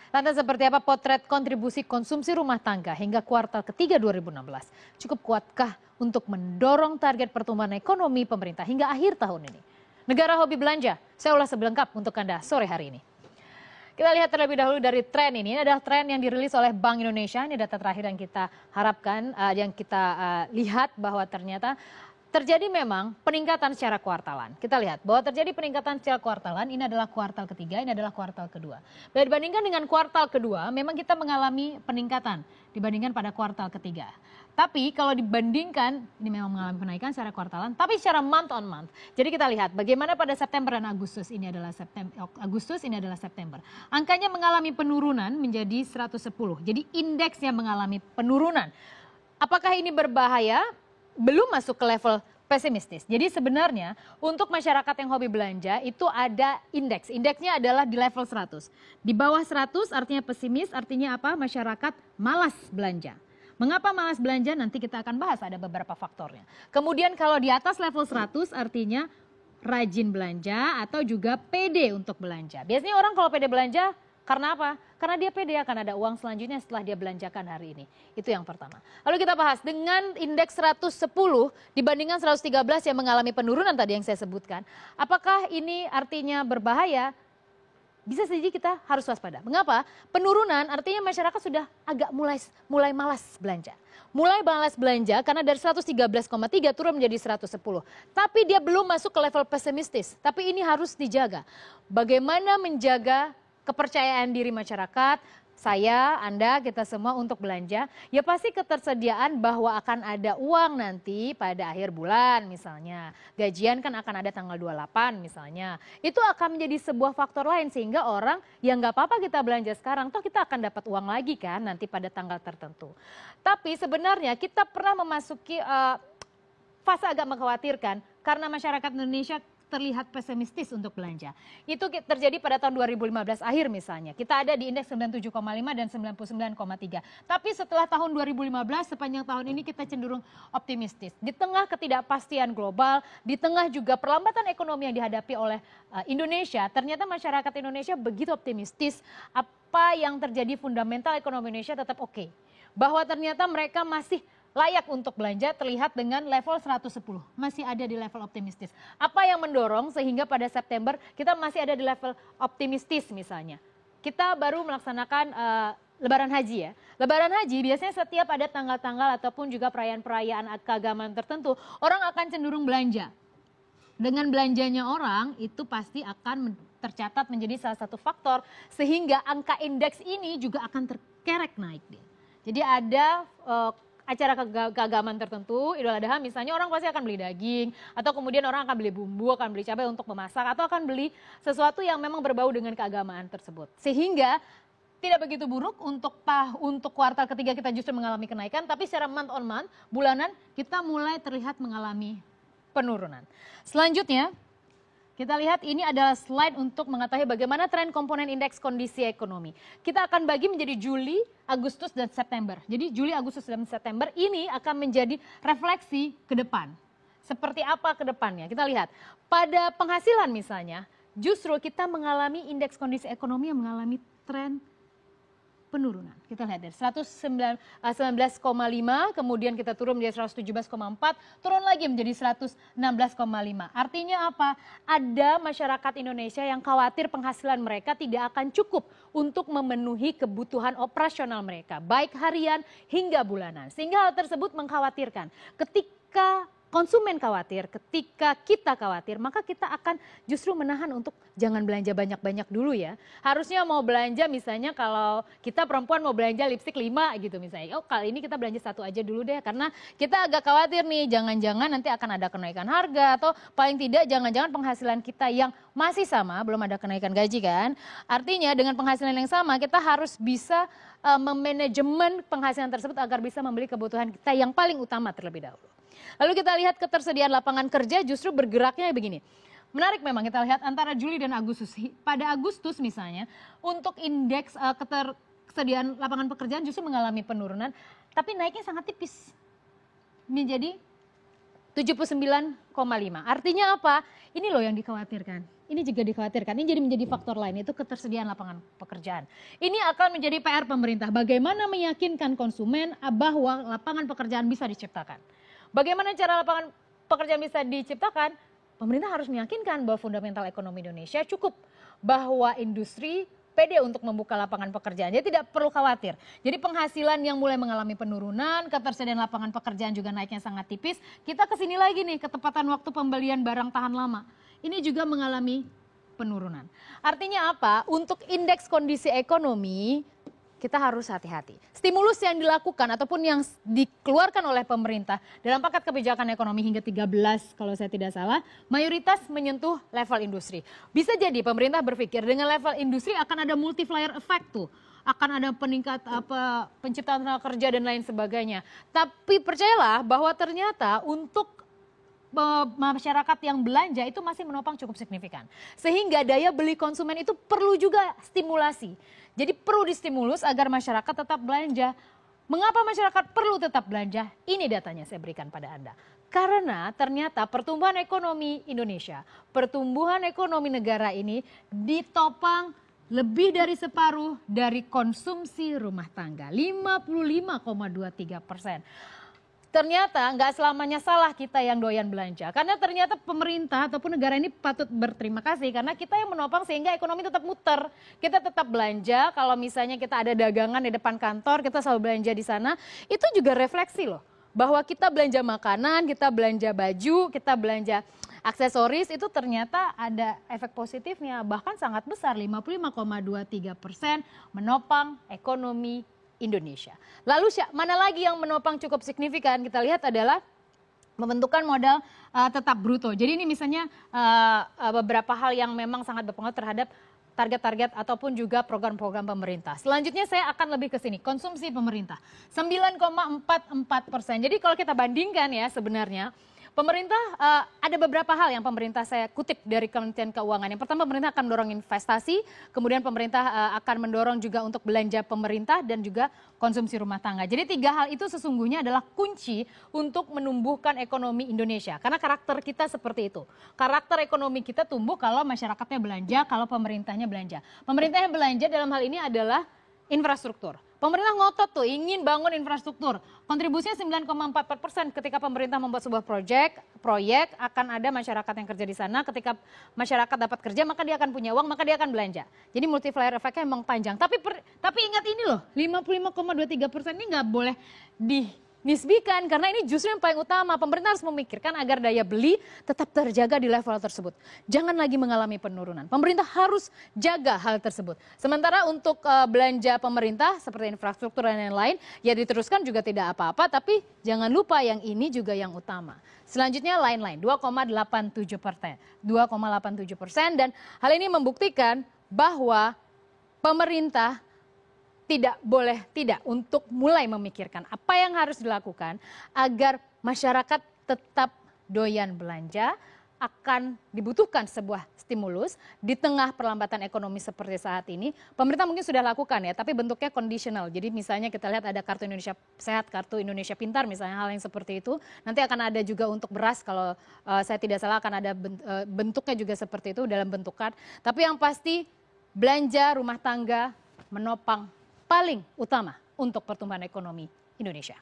Lantas seperti apa potret kontribusi konsumsi rumah tangga hingga kuartal ketiga 2016? Cukup kuatkah untuk mendorong target pertumbuhan ekonomi pemerintah hingga akhir tahun ini? Negara hobi belanja, saya ulas selengkap untuk Anda sore hari ini. Kita lihat terlebih dahulu dari tren ini. Ini adalah tren yang dirilis oleh Bank Indonesia. Ini data terakhir yang kita harapkan, yang kita lihat bahwa ternyata terjadi memang peningkatan secara kuartalan. Kita lihat bahwa terjadi peningkatan secara kuartalan. Ini adalah kuartal ketiga, ini adalah kuartal kedua. Bila dibandingkan dengan kuartal kedua, memang kita mengalami peningkatan dibandingkan pada kuartal ketiga. Tapi kalau dibandingkan, ini memang mengalami kenaikan secara kuartalan, tapi secara month on month. Jadi kita lihat bagaimana pada September dan Agustus, ini adalah September. Angkanya mengalami penurunan menjadi 110. Jadi indeksnya mengalami penurunan. Apakah ini berbahaya? Belum masuk ke level pesimistis. Jadi sebenarnya untuk masyarakat yang hobi belanja itu ada indeks. Indeksnya adalah di level 100. Di bawah 100 artinya pesimis, artinya apa? Masyarakat malas belanja. Mengapa malas belanja? Nanti kita akan bahas, ada beberapa faktornya. Kemudian kalau di atas level 100 artinya rajin belanja atau juga pede untuk belanja. Biasanya orang kalau pede belanja karena apa? Karena dia pede akan ada uang selanjutnya setelah dia belanjakan hari ini. Itu yang pertama. Lalu kita bahas dengan indeks 110 dibandingkan 113 yang mengalami penurunan tadi yang saya sebutkan. Apakah ini artinya berbahaya? Bisa saja kita harus waspada. Mengapa? Penurunan artinya masyarakat sudah agak mulai malas belanja. Mulai malas belanja karena dari 113,3 turun menjadi 110. Tapi dia belum masuk ke level pesimistis. Tapi ini harus dijaga. Bagaimana menjaga kepercayaan diri masyarakat, saya, Anda, kita semua untuk belanja, ya pasti ketersediaan bahwa akan ada uang nanti pada akhir bulan misalnya. Gajian kan akan ada tanggal 28 misalnya. Itu akan menjadi sebuah faktor lain sehingga orang, ya nggak apa-apa kita belanja sekarang, toh kita akan dapat uang lagi kan nanti pada tanggal tertentu. Tapi sebenarnya kita pernah memasuki fase agak mengkhawatirkan karena masyarakat Indonesia terlihat pesimistis untuk belanja. Itu terjadi pada tahun 2015 akhir misalnya. Kita ada di indeks 97,5 dan 99,3. Tapi setelah tahun 2015 sepanjang tahun ini kita cenderung optimistis. Di tengah ketidakpastian global, di tengah juga perlambatan ekonomi yang dihadapi oleh Indonesia, ternyata masyarakat Indonesia begitu optimistis apa yang terjadi fundamental ekonomi Indonesia tetap oke. Bahwa ternyata mereka masih layak untuk belanja terlihat dengan level 110. Masih ada di level optimistis. Apa yang mendorong sehingga pada September kita masih ada di level optimistis misalnya. Kita baru melaksanakan Lebaran Haji ya. Lebaran Haji biasanya setiap ada tanggal-tanggal ataupun juga perayaan-perayaan keagamaan tertentu, orang akan cenderung belanja. Dengan belanjanya orang itu pasti akan tercatat menjadi salah satu faktor sehingga angka indeks ini juga akan terkerek naik dia. Jadi ada acara keagamaan tertentu, Idul Adha misalnya orang pasti akan beli daging atau kemudian orang akan beli bumbu, akan beli cabai untuk memasak atau akan beli sesuatu yang memang berbau dengan keagamaan tersebut. Sehingga tidak begitu buruk untuk kuartal ketiga kita justru mengalami kenaikan, tapi secara month on month, bulanan kita mulai terlihat mengalami penurunan. Selanjutnya kita lihat ini adalah slide untuk mengetahui bagaimana tren komponen indeks kondisi ekonomi. Kita akan bagi menjadi Juli, Agustus, dan September. Jadi Juli, Agustus, dan September ini akan menjadi refleksi ke depan. Seperti apa ke depannya? Kita lihat. Pada penghasilan misalnya, justru kita mengalami indeks kondisi ekonomi yang mengalami tren penurunan. Kita lihat dari 119,5, kemudian kita turun menjadi 117,4, turun lagi menjadi 116,5. Artinya apa? Ada masyarakat Indonesia yang khawatir penghasilan mereka tidak akan cukup untuk memenuhi kebutuhan operasional mereka, baik harian hingga bulanan. Sehingga hal tersebut mengkhawatirkan. Ketika konsumen khawatir, ketika kita khawatir, maka kita akan justru menahan untuk jangan belanja banyak-banyak dulu ya. Harusnya mau belanja misalnya kalau kita perempuan mau belanja lipstik 5 gitu misalnya. Oh kali ini kita belanja 1 aja dulu deh karena kita agak khawatir nih jangan-jangan nanti akan ada kenaikan harga atau paling tidak jangan-jangan penghasilan kita yang masih sama, belum ada kenaikan gaji kan. Artinya dengan penghasilan yang sama kita harus bisa memanajemen penghasilan tersebut agar bisa membeli kebutuhan kita yang paling utama terlebih dahulu. Lalu kita lihat ketersediaan lapangan kerja justru bergeraknya begini. Menarik memang kita lihat antara Juli dan Agustus. Pada Agustus misalnya untuk indeks ketersediaan lapangan pekerjaan justru mengalami penurunan. Tapi naiknya sangat tipis. Menjadi 79,5. Artinya apa? Ini loh yang dikhawatirkan. ini juga dikhawatirkan. Ini jadi menjadi faktor lain, itu ketersediaan lapangan pekerjaan. Ini akan menjadi PR pemerintah. Bagaimana meyakinkan konsumen bahwa lapangan pekerjaan bisa diciptakan. Bagaimana cara lapangan pekerjaan bisa diciptakan? Pemerintah harus meyakinkan bahwa fundamental ekonomi Indonesia cukup. Bahwa industri pede untuk membuka lapangan pekerjaan. Jadi tidak perlu khawatir. Jadi penghasilan yang mulai mengalami penurunan, ketersediaan lapangan pekerjaan juga naiknya sangat tipis. Kita kesini lagi nih, ketepatan waktu pembelian barang tahan lama. Ini juga mengalami penurunan. Artinya apa? Untuk indeks kondisi ekonomi, kita harus hati-hati. Stimulus yang dilakukan ataupun yang dikeluarkan oleh pemerintah dalam paket kebijakan ekonomi hingga 13 kalau saya tidak salah, mayoritas menyentuh level industri. Bisa jadi pemerintah berpikir dengan level industri akan ada multiplier effect tuh. Akan ada peningkat penciptaan tenaga kerja dan lain sebagainya. Tapi percayalah bahwa ternyata untuk masyarakat yang belanja itu masih menopang cukup signifikan. Sehingga daya beli konsumen itu perlu juga stimulasi. Jadi perlu distimulus agar masyarakat tetap belanja. Mengapa masyarakat perlu tetap belanja? Ini datanya saya berikan pada Anda. Karena ternyata pertumbuhan ekonomi Indonesia, pertumbuhan ekonomi negara ini ditopang lebih dari separuh dari konsumsi rumah tangga, 55,23%. Ternyata nggak selamanya salah kita yang doyan belanja. Karena ternyata pemerintah ataupun negara ini patut berterima kasih. Karena kita yang menopang sehingga ekonomi tetap muter. Kita tetap belanja, kalau misalnya kita ada dagangan di depan kantor, kita selalu belanja di sana. Itu juga refleksi loh. Bahwa kita belanja makanan, kita belanja baju, kita belanja aksesoris, itu ternyata ada efek positifnya. Bahkan sangat besar, 55,23% menopang ekonomi Indonesia. Lalu mana lagi yang menopang cukup signifikan? Kita lihat adalah pembentukan modal tetap bruto. Jadi ini misalnya beberapa hal yang memang sangat berpengaruh terhadap target-target ataupun juga program-program pemerintah. Selanjutnya saya akan lebih ke sini, konsumsi pemerintah. 9,44%. Jadi kalau kita bandingkan ya sebenarnya, pemerintah ada beberapa hal yang pemerintah saya kutip dari Kementerian Keuangan. Yang pertama, pemerintah akan mendorong investasi, kemudian pemerintah akan mendorong juga untuk belanja pemerintah dan juga konsumsi rumah tangga. Jadi tiga hal itu sesungguhnya adalah kunci untuk menumbuhkan ekonomi Indonesia. Karena karakter kita seperti itu. Karakter ekonomi kita tumbuh kalau masyarakatnya belanja, kalau pemerintahnya belanja. Pemerintahnya belanja dalam hal ini adalah infrastruktur. Pemerintah ngotot tuh ingin bangun infrastruktur. Kontribusinya 9,44% ketika pemerintah membuat sebuah proyek akan ada masyarakat yang kerja di sana. Ketika masyarakat dapat kerja maka dia akan punya uang, maka dia akan belanja. Jadi multiplier efeknya memang panjang. Tapi ingat ini loh, 55,23% ini nggak boleh dinisbikan karena ini justru yang paling utama. Pemerintah harus memikirkan agar daya beli tetap terjaga di level tersebut. Jangan lagi mengalami penurunan. Pemerintah harus jaga hal tersebut. Sementara untuk belanja pemerintah seperti infrastruktur dan lain-lain ya diteruskan juga tidak apa-apa. Tapi jangan lupa yang ini juga yang utama. Selanjutnya lain-lain 2,87%. 2,87% dan hal ini membuktikan bahwa pemerintah tidak boleh tidak untuk mulai memikirkan apa yang harus dilakukan agar masyarakat tetap doyan belanja. Akan dibutuhkan sebuah stimulus di tengah perlambatan ekonomi seperti saat ini. Pemerintah mungkin sudah lakukan ya, tapi bentuknya conditional. Jadi misalnya kita lihat ada kartu Indonesia Sehat, kartu Indonesia Pintar misalnya, hal yang seperti itu. Nanti akan ada juga untuk beras kalau saya tidak salah akan ada bentuknya juga seperti itu dalam bentuk card. Tapi yang pasti belanja rumah tangga menopang paling utama untuk pertumbuhan ekonomi Indonesia.